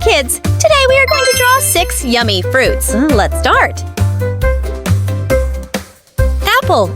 kids! Today we are going to draw 6 yummy fruits. Let's start. Apple.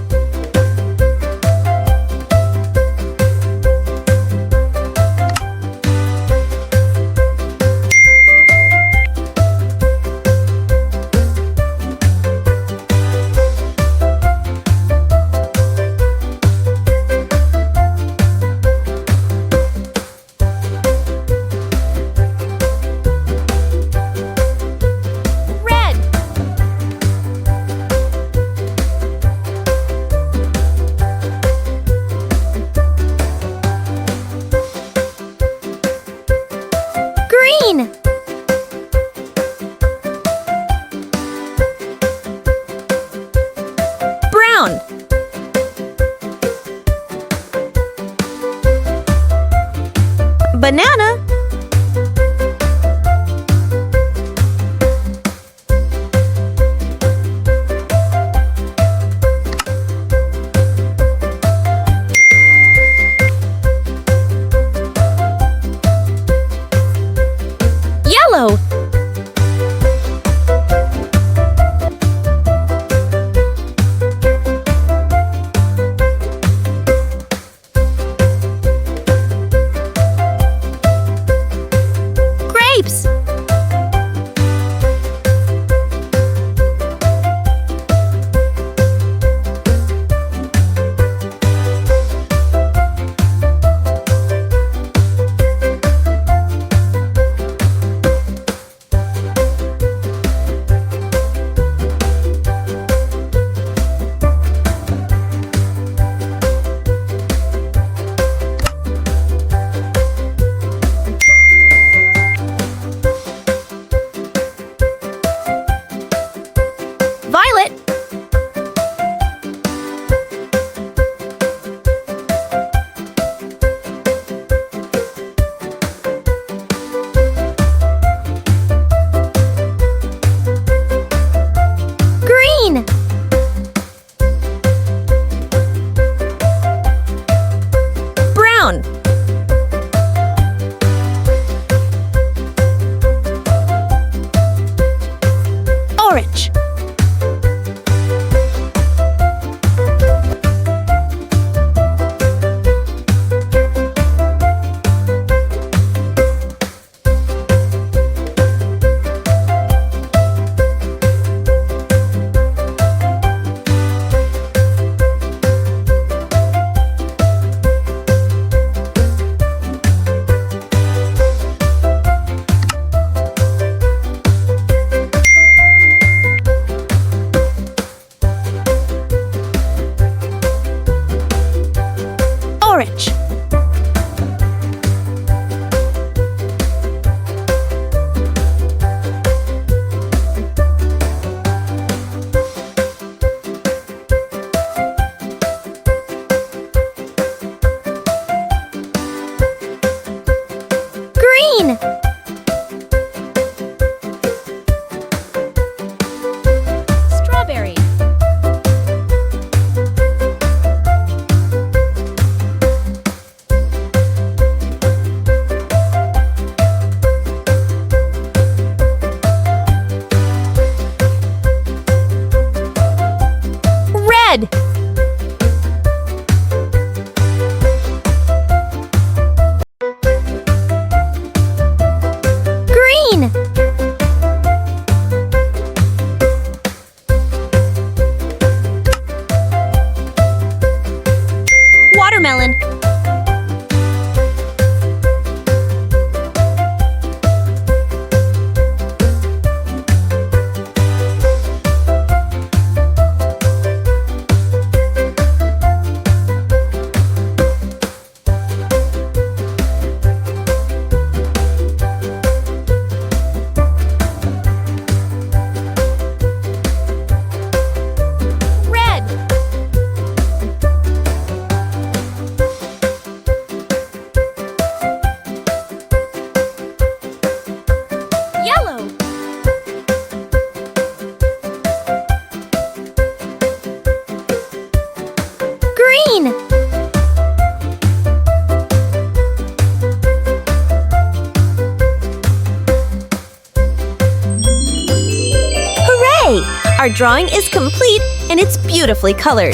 Green. Brown. Banana. Yellow. Grapes. Violet. Green. Brown. Orange. Orange. Green. Strawberry. Red. Our drawing is complete and it's beautifully colored.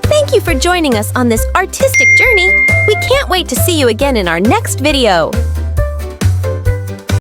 Thank you for joining us on this artistic journey. We can't wait to see you again in our next video.